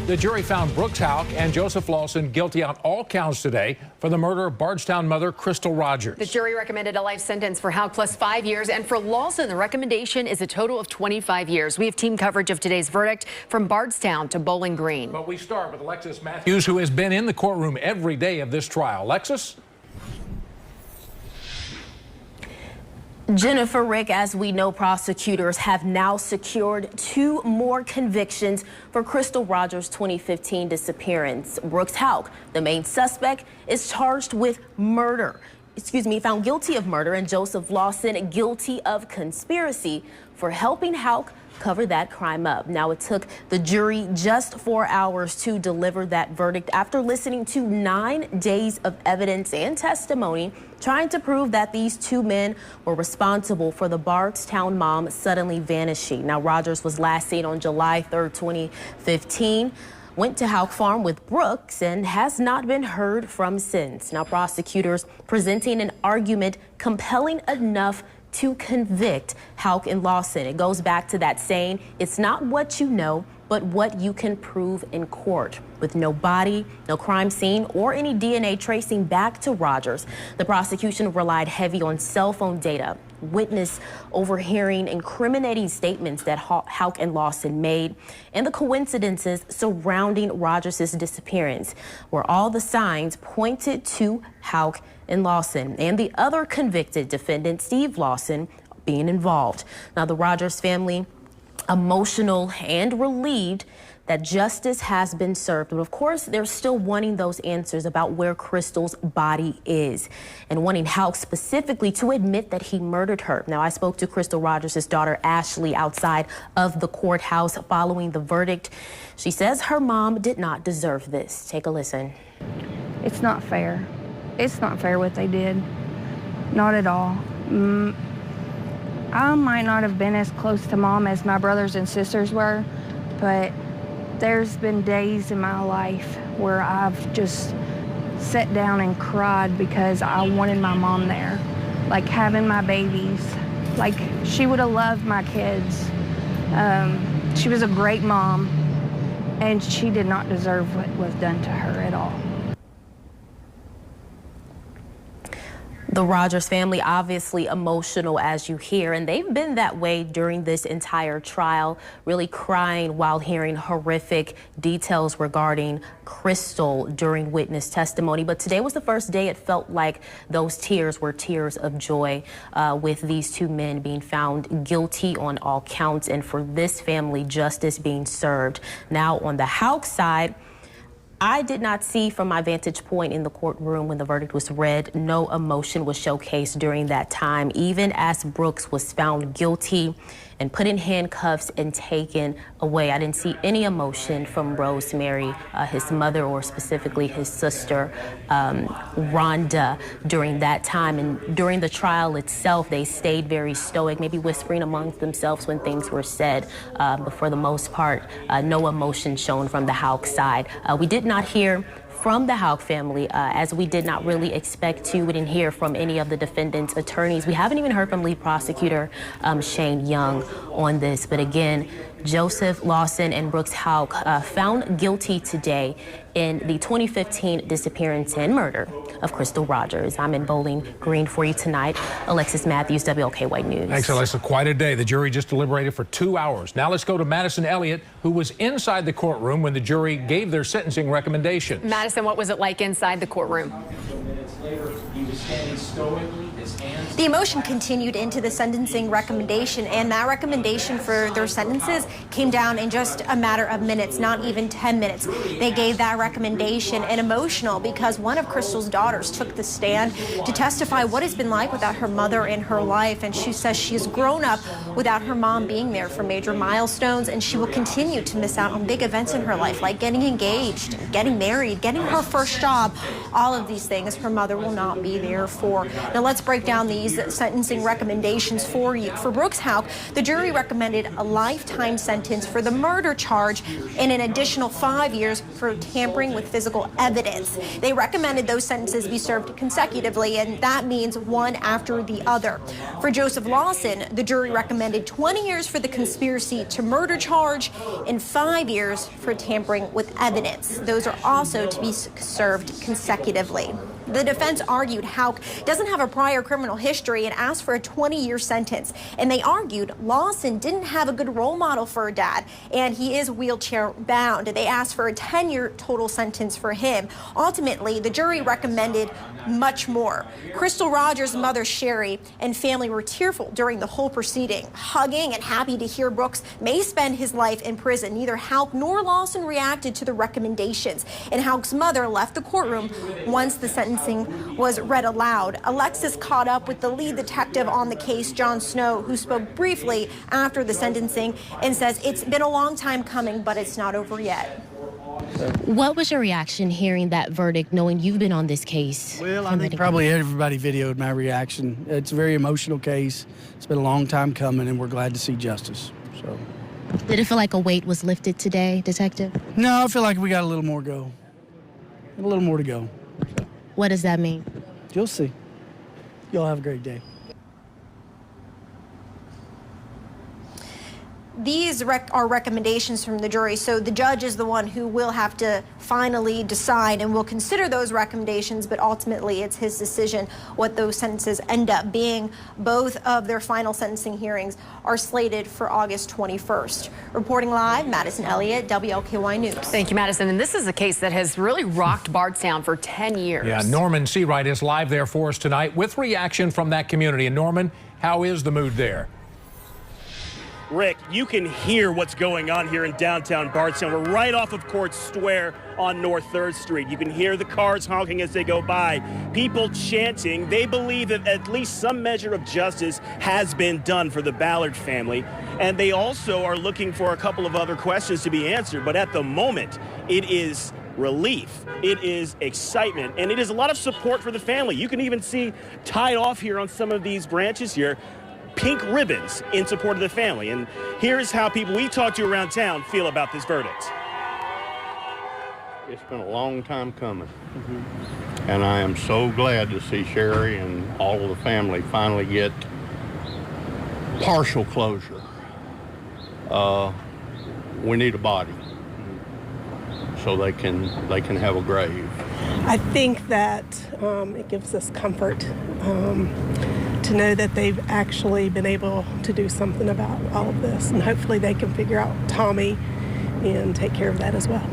The jury found Brooks Houck and Joseph Lawson guilty on all counts today for the murder of Bardstown mother Crystal Rogers. The jury recommended a life sentence for Houck plus 5 years, and for Lawson, the recommendation is a total of 25 years. We have team coverage of today's verdict from Bardstown to Bowling Green. But we start with Alexis Matthews, who has been in the courtroom every day of this trial. Alexis? Jennifer, Rick, as we know, prosecutors have now secured 2 more convictions for Crystal Rogers' 2015 disappearance. Brooks Houck, the main suspect, is charged with murder. Found guilty of murder, and Joseph Lawson guilty of conspiracy for helping Houck cover that crime up. Now, it took the jury just 4 hours to deliver that verdict after listening to 9 days of evidence and testimony trying to prove that these 2 men were responsible for the Bardstown mom suddenly vanishing. Now, Rogers was last seen on July 3rd, 2015. Went to Houck Farm with Brooks and has not been heard from since. Now, prosecutors presenting an argument compelling enough to convict Houck and Lawson. It goes back to that saying, it's not what you know, but what you can prove in court. With no body, no crime scene, or any DNA tracing back to Rogers, the prosecution relied heavy on cell phone data, witness overhearing incriminating statements that Houck and Lawson made, and the coincidences surrounding Rogers' disappearance, where all the signs pointed to Houck and Lawson and the other convicted defendant, Steve Lawson, being involved. Now, the Rogers family emotional and relieved that justice has been served. But of course, they're still wanting those answers about where Crystal's body is and wanting Houck specifically to admit that he murdered her. Now, I spoke to Crystal Rogers' daughter, Ashley, outside of the courthouse following the verdict. She says her mom did not deserve this. Take a listen. It's not fair. It's not fair what they did. Not at all. I might not have been as close to Mom as my brothers and sisters were, but there's been days in my life where I've just sat down and cried because I wanted my mom there, like having my babies. Like, she would have loved my kids. She was a great mom, and she did not deserve what was done to her at all. The Rogers family obviously emotional, as you hear, and they've been that way during this entire trial, really crying while hearing horrific details regarding Crystal during witness testimony. But today was the first day it felt like those tears were tears of joy with these 2 men being found guilty on all counts, and for this family, justice being served. Now, on the Houck side, I did not see from my vantage point in the courtroom when the verdict was read, no emotion was showcased during that time, even as Brooks was found guilty and put in handcuffs and taken away. I didn't see any emotion from Rosemary, his mother, or specifically his sister, Rhonda, during that time. And during the trial itself, they stayed very stoic, maybe whispering amongst themselves when things were said. But for the most part, no emotion shown from the Houck side. We did not hear from the Houck family, as we did not really expect to. We didn't hear from any of the defendant's attorneys. We haven't even heard from lead prosecutor Shane Young on this. But again, Joseph Lawson and Brooks Houck found guilty today in the 2015 disappearance and murder of Crystal Rogers. I'm in Bowling Green for you tonight. Alexis Matthews, WLKY News. Thanks, Alexa. Quite a day. The jury just deliberated for 2 hours. Now let's go to Madison Elliott, who was inside the courtroom when the jury gave their sentencing recommendations. Madison, what was it like inside the courtroom? He was standing stoically, his hands. The emotion continued into the sentencing recommendation, and that recommendation for their sentences came down in just a matter of minutes, not even 10 minutes. They gave that recommendation, and emotional because one of Crystal's daughters took the stand to testify what it's been like without her mother in her life, and she says she has grown up without her mom being there for major milestones, and she will continue to miss out on big events in her life, like getting engaged, getting married, getting her first job. All of these things her mother will not be there for. Now let's break break down these sentencing recommendations for you. For Brooks Houck, the jury recommended a lifetime sentence for the murder charge and an additional 5 years for tampering with physical evidence. They recommended those sentences be served consecutively, and that means one after the other. For Joseph Lawson, the jury recommended 20 years for the conspiracy to murder charge and 5 years for tampering with evidence. Those are also to be served consecutively. The defense argued Houck doesn't have a prior criminal history and asked for a 20-year sentence. And they argued Lawson didn't have a good role model for a dad, and he is wheelchair bound. They asked for a 10-year total sentence for him. Ultimately, the jury recommended much more. Crystal Rogers' mother, Sherry, and family were tearful during the whole proceeding, hugging and happy to hear Brooks may spend his life in prison. Neither Houck nor Lawson reacted to the recommendations, and Houck's mother left the courtroom once the sentencing was read aloud. Alexis caught up with the lead detective on the case, John Snow, who spoke briefly after the sentencing and says it's been a long time coming, but it's not over yet. What was your reaction hearing that verdict, knowing you've been on this case? Well, I think probably everybody videoed my reaction. It's a very emotional case. It's been a long time coming, and we're glad to see justice. So, did it feel like a weight was lifted today, Detective? No, I feel like we got a little more go. A little more to go. So. What does that mean? You'll see. Y'all have a great day. These are recommendations from the jury, so the judge is the one who will have to finally decide and will consider those recommendations, but ultimately it's his decision what those sentences end up being. Both of their final sentencing hearings are slated for August 21st. Reporting live, Madison Elliott, WLKY News. Thank you, Madison. And this is a case that has really rocked Bardstown for 10 years. Yeah, Norman Seawright is live there for us tonight with reaction from that community. And Norman, how is the mood there? Rick, you can hear what's going on here in downtown Bardstown. We're right off of Court Square on North 3rd Street. You can hear the cars honking as they go by, people chanting. They believe that at least some measure of justice has been done for the Ballard family. And they also are looking for a couple of other questions to be answered. But at the moment, it is relief, it is excitement, and it is a lot of support for the family. You can even see tied off here on some of these branches here, pink ribbons in support of the family. And here's how people we talk to around town feel about this verdict. It's been a long time coming. And I am so glad to see Sherry and all of the family finally get partial closure. We need a body so they can have a grave. I think that it gives us comfort to know that they've actually been able to do something about all of this, and hopefully they can figure out Tommy and take care of that as well.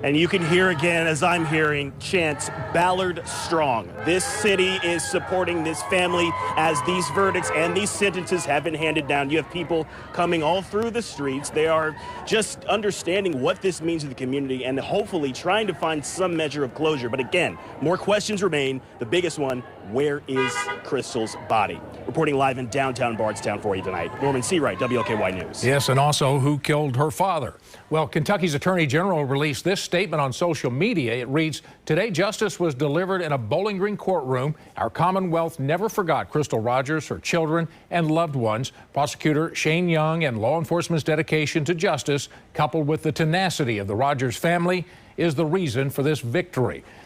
And you can hear again, as I'm hearing, chants, Ballard strong. This city is supporting this family as these verdicts and these sentences have been handed down. You have people coming all through the streets. They are just understanding what this means to the community and hopefully trying to find some measure of closure. But again, more questions remain. The biggest one, where is Crystal's body? Reporting live in downtown Bardstown for you tonight, Norman Seawright, WLKY News. Yes, and also who killed her father. Well, Kentucky's Attorney General released this statement on social media. It reads, "Today, justice was delivered in a Bowling Green courtroom. Our Commonwealth never forgot Crystal Rogers, her children, and loved ones. Prosecutor Shane Young and law enforcement's dedication to justice, coupled with the tenacity of the Rogers family, is the reason for this victory."